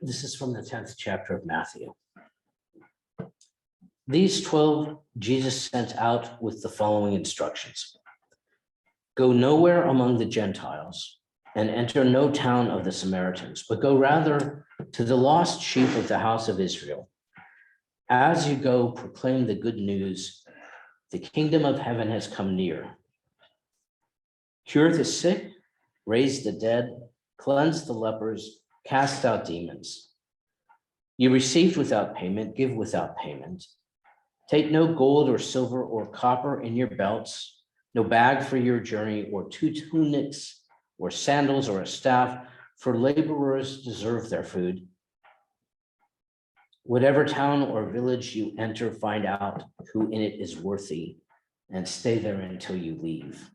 This is from the 10th chapter of Matthew. These 12 Jesus sent out with the following instructions. Go nowhere among the Gentiles and enter no town of the Samaritans, but go rather to the lost sheep of the house of Israel. As you go, proclaim the good news. The kingdom of heaven has come near. Cure the sick, raise the dead, cleanse the lepers, cast out demons. You received without payment, give without payment. Take no gold or silver or copper in your belts, no bag for your journey, or 2 tunics, or sandals, or a staff, for laborers deserve their food. Whatever town or village you enter, find out who in it is worthy, and stay there until you leave.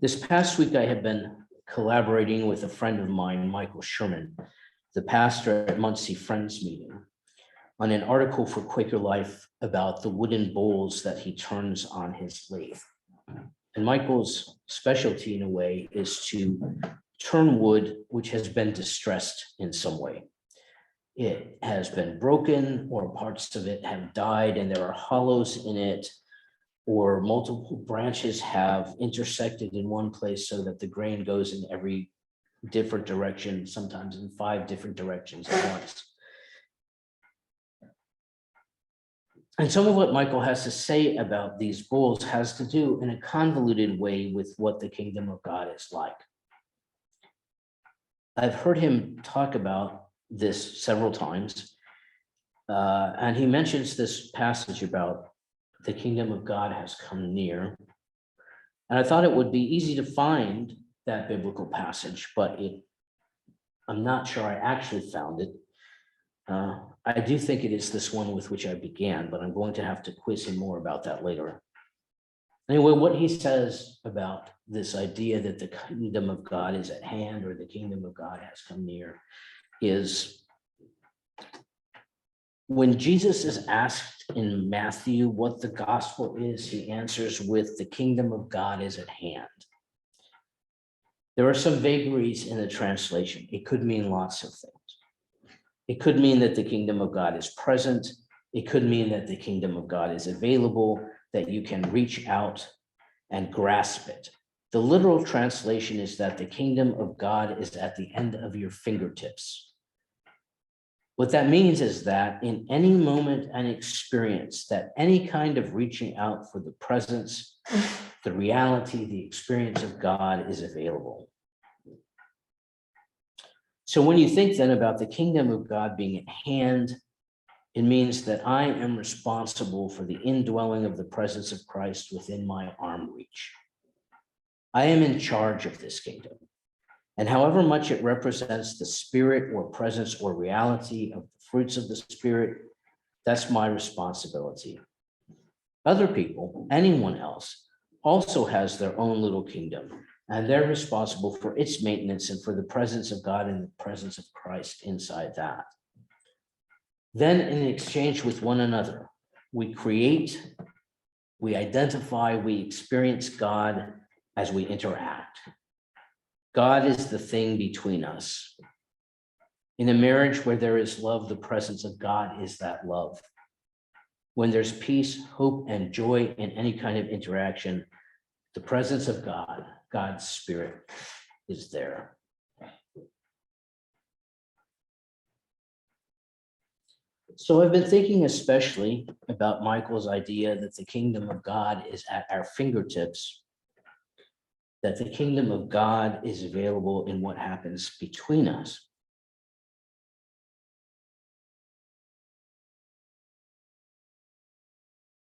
This past week, I have been collaborating with a friend of mine, Michael Sherman, the pastor at Muncie Friends Meeting, on an article for Quaker Life about the wooden bowls that he turns on his lathe. And Michael's specialty, in a way, is to turn wood which has been distressed in some way. It has been broken, or parts of it have died, and there are hollows in it, or multiple branches have intersected in one place so that the grain goes in every different direction, sometimes in 5 different directions at once. And some of what Michael has to say about these bowls has to do in a convoluted way with what the kingdom of God is like. I've heard him talk about this several times, and he mentions this passage about the kingdom of God has come near. And I thought it would be easy to find that biblical passage, but I'm not sure I actually found it. I do think it is this one with which I began, but I'm going to have to quiz him more about that later. Anyway, what he says about this idea that the kingdom of God is at hand, or the kingdom of God has come near, is when Jesus is asked in Matthew what the gospel is, he answers with, the kingdom of God is at hand. There are some vagaries in the translation. It could mean lots of things. It could mean that the kingdom of God is present. It could mean that the kingdom of God is available, that you can reach out and grasp it. The literal translation is that the kingdom of God is at the end of your fingertips. What that means is that in any moment and experience, that any kind of reaching out for the presence, the reality, the experience of God is available. So when you think then about the kingdom of God being at hand, it means that I am responsible for the indwelling of the presence of Christ within my arm reach. I am in charge of this kingdom. And however much it represents the spirit or presence or reality of the fruits of the spirit, that's my responsibility. Other people, anyone else, also has their own little kingdom, and they're responsible for its maintenance and for the presence of God and the presence of Christ inside that. Then in exchange with one another, we create, we identify, we experience God as we interact. God is the thing between us. In a marriage where there is love, the presence of God is that love. When there's peace, hope, and joy in any kind of interaction, the presence of God, God's Spirit, is there. So I've been thinking especially about Michael's idea that the kingdom of God is at our fingertips, that the kingdom of God is available in what happens between us.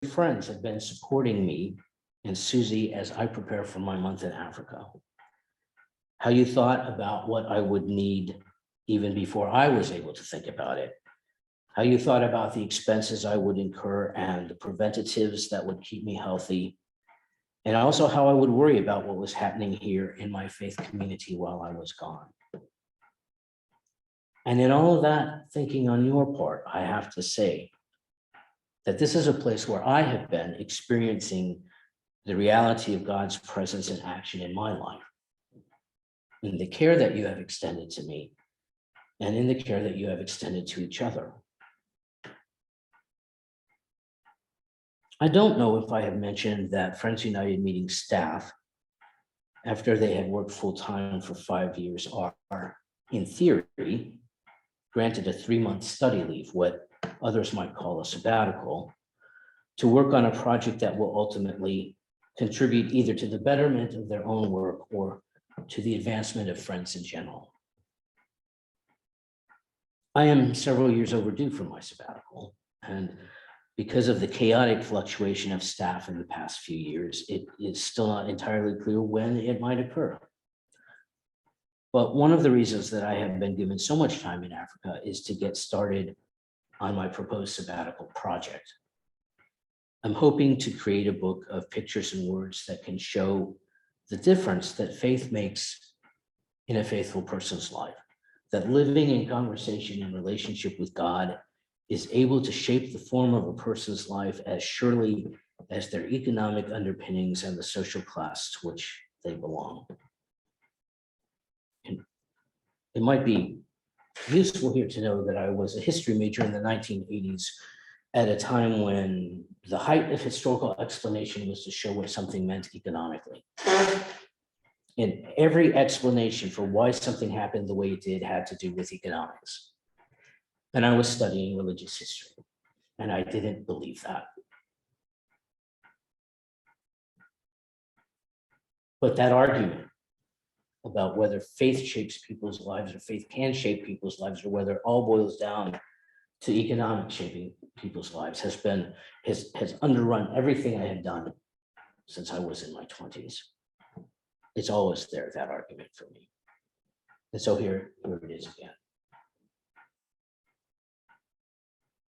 Friends have been supporting me and Susie as I prepare for my month in Africa. How you thought about what I would need even before I was able to think about it. How you thought about the expenses I would incur and the preventatives that would keep me healthy. And also how I would worry about what was happening here in my faith community while I was gone. And in all of that thinking on your part, I have to say that this is a place where I have been experiencing the reality of God's presence and action in my life. in the care that you have extended to me, and in the care that you have extended to each other. I don't know if I have mentioned that Friends United meeting staff, after they had worked full-time for 5 years, are, in theory, granted a 3-month study leave, what others might call a sabbatical, to work on a project that will ultimately contribute either to the betterment of their own work or to the advancement of Friends in general. I am several years overdue for my sabbatical, and because of the chaotic fluctuation of staff in the past few years, it is still not entirely clear when it might occur. But one of the reasons that I have been given so much time in Africa is to get started on my proposed sabbatical project. I'm hoping to create a book of pictures and words that can show the difference that faith makes in a faithful person's life, that living in conversation and relationship with God is able to shape the form of a person's life as surely as their economic underpinnings and the social class to which they belong. And it might be useful here to know that I was a history major in the 1980s at a time when the height of historical explanation was to show what something meant economically. And every explanation for why something happened the way it did had to do with economics. And I was studying religious history, and I didn't believe that. But that argument about whether faith shapes people's lives or faith can shape people's lives, or whether it all boils down to economic shaping people's lives has underrun everything I had done since I was in my 20s. It's always there, that argument for me. And so here it is again.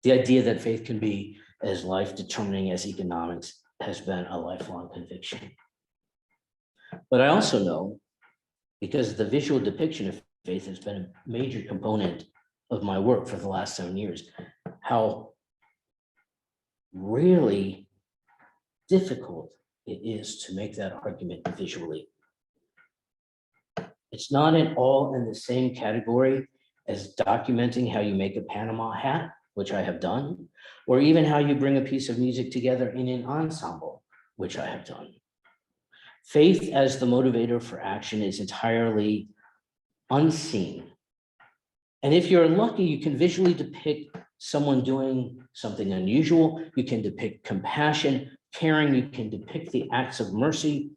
The idea that faith can be as life-determining as economics has been a lifelong conviction. But I also know, because the visual depiction of faith has been a major component of my work for the last 7 years, how really difficult it is to make that argument visually. It's not at all in the same category as documenting how you make a Panama hat, which I have done, or even how you bring a piece of music together in an ensemble, which I have done. Faith as the motivator for action is entirely unseen. And if you're lucky, you can visually depict someone doing something unusual. You can depict compassion, caring, you can depict the acts of mercy,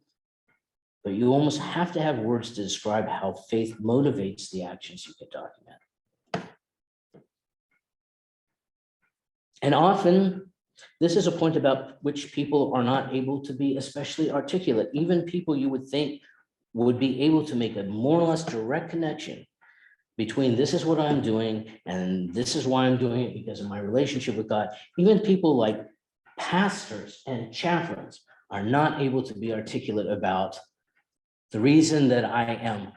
but you almost have to have words to describe how faith motivates the actions you can document. And often, this is a point about which people are not able to be especially articulate. Even people you would think would be able to make a more or less direct connection between this is what I'm doing and this is why I'm doing it because of my relationship with God. Even people like pastors and chaplains are not able to be articulate about the reason that I am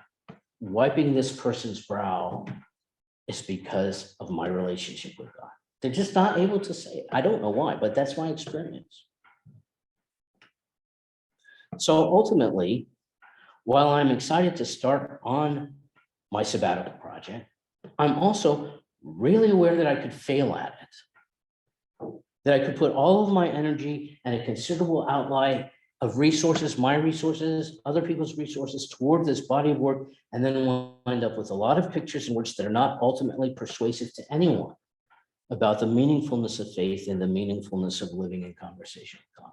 wiping this person's brow is because of my relationship with God. They're just not able to say it. I don't know why, but that's my experience. So ultimately, while I'm excited to start on my sabbatical project, I'm also really aware that I could fail at it, that I could put all of my energy and a considerable outlay of resources, my resources, other people's resources toward this body of work, and then wind up with a lot of pictures and words that are not ultimately persuasive to anyone about the meaningfulness of faith and the meaningfulness of living in conversation with God.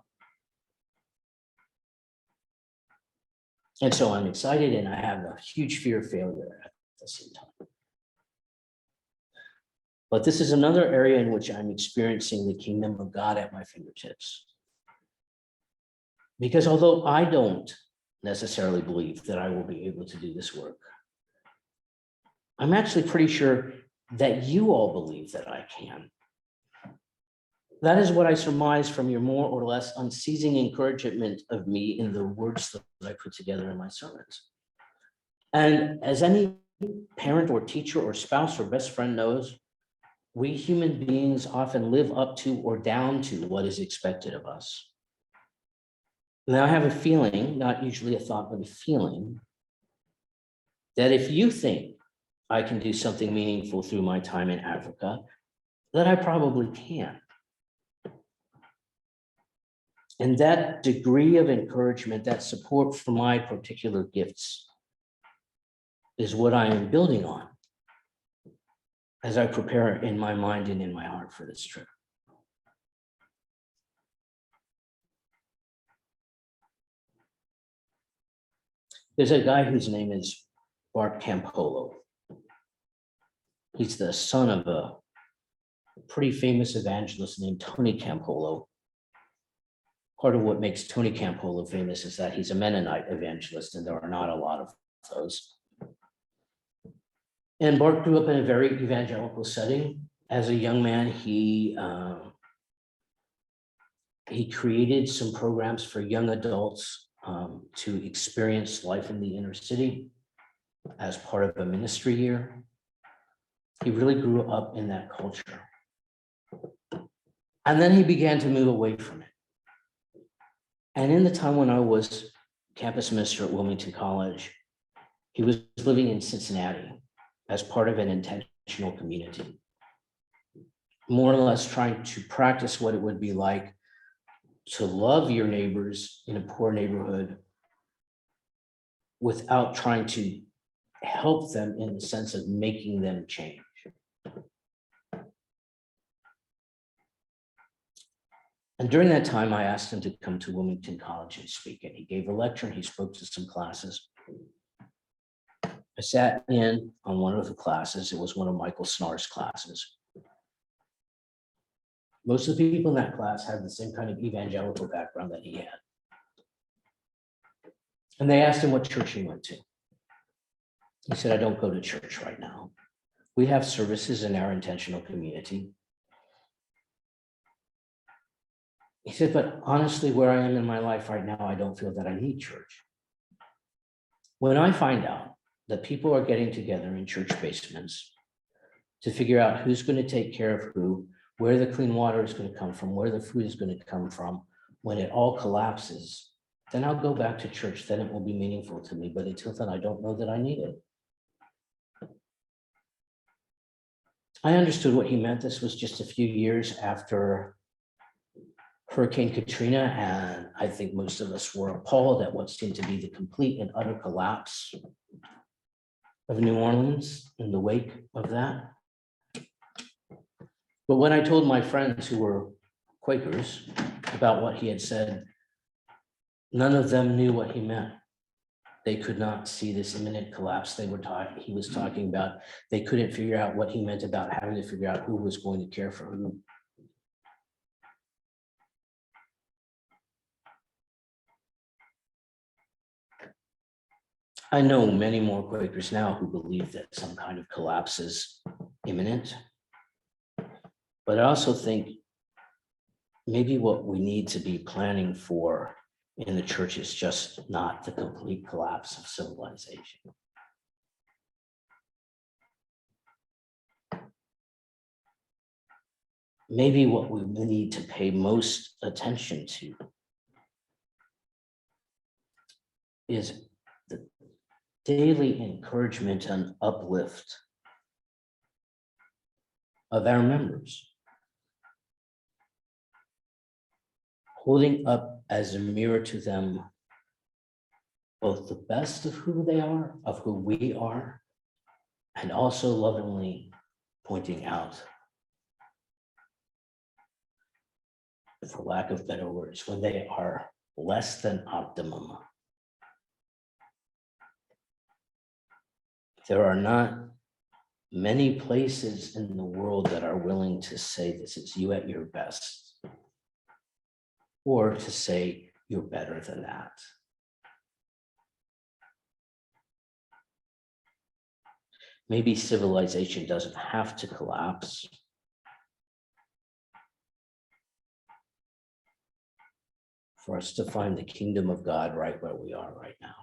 And so I'm excited, and I have a huge fear of failure at the same time. But this is another area in which I'm experiencing the kingdom of God at my fingertips. Because although I don't necessarily believe that I will be able to do this work, I'm actually pretty sure that you all believe that I can. That is what I surmise from your more or less unceasing encouragement of me in the words that I put together in my sermons. And as any parent or teacher or spouse or best friend knows, we human beings often live up to or down to what is expected of us. Now I have a feeling, not usually a thought, but a feeling, that if you think I can do something meaningful through my time in Africa, that I probably can. And that degree of encouragement, that support for my particular gifts is what I am building on as I prepare in my mind and in my heart for this trip. There's a guy whose name is Bart Campolo. He's the son of a pretty famous evangelist named Tony Campolo. Part of what makes Tony Campolo famous is that he's a Mennonite evangelist, and there are not a lot of those. And Bart grew up in a very evangelical setting. As a young man, he created some programs for young adults to experience life in the inner city as part of a ministry year. He really grew up in that culture. And then he began to move away from it. And in the time when I was campus minister at Wilmington College, he was living in Cincinnati as part of an intentional community, more or less trying to practice what it would be like to love your neighbors in a poor neighborhood without trying to help them in the sense of making them change. And during that time, I asked him to come to Wilmington College and speak, and he gave a lecture and he spoke to some classes. I sat in on one of the classes. It was one of Michael Snar's classes. Most of the people in that class had the same kind of evangelical background that he had. And they asked him what church he went to. He said, I don't go to church right now. We have services in our intentional community. He said, but honestly, where I am in my life right now, I don't feel that I need church. When I find out that people are getting together in church basements to figure out who's going to take care of who, where the clean water is going to come from, where the food is going to come from, when it all collapses, then I'll go back to church. Then it will be meaningful to me. But until then, I don't know that I need it. I understood what he meant. This was just a few years after Hurricane Katrina, and I think most of us were appalled at what seemed to be the complete and utter collapse of New Orleans in the wake of that. But when I told my friends who were Quakers about what he had said, none of them knew what he meant. They could not see this imminent collapse he was talking about. They couldn't figure out what he meant about having to figure out who was going to care for who. I know many more Quakers now who believe that some kind of collapse is imminent. But I also think maybe what we need to be planning for in the church is just not the complete collapse of civilization. Maybe what we need to pay most attention to is the daily encouragement and uplift of our members. Holding up as a mirror to them both the best of who they are, of who we are, and also lovingly pointing out, for lack of better words, when they are less than optimum. There are not many places in the world that are willing to say this is you at your best, or to say you're better than that. Maybe civilization doesn't have to collapse. For us to find the kingdom of God right where we are right now.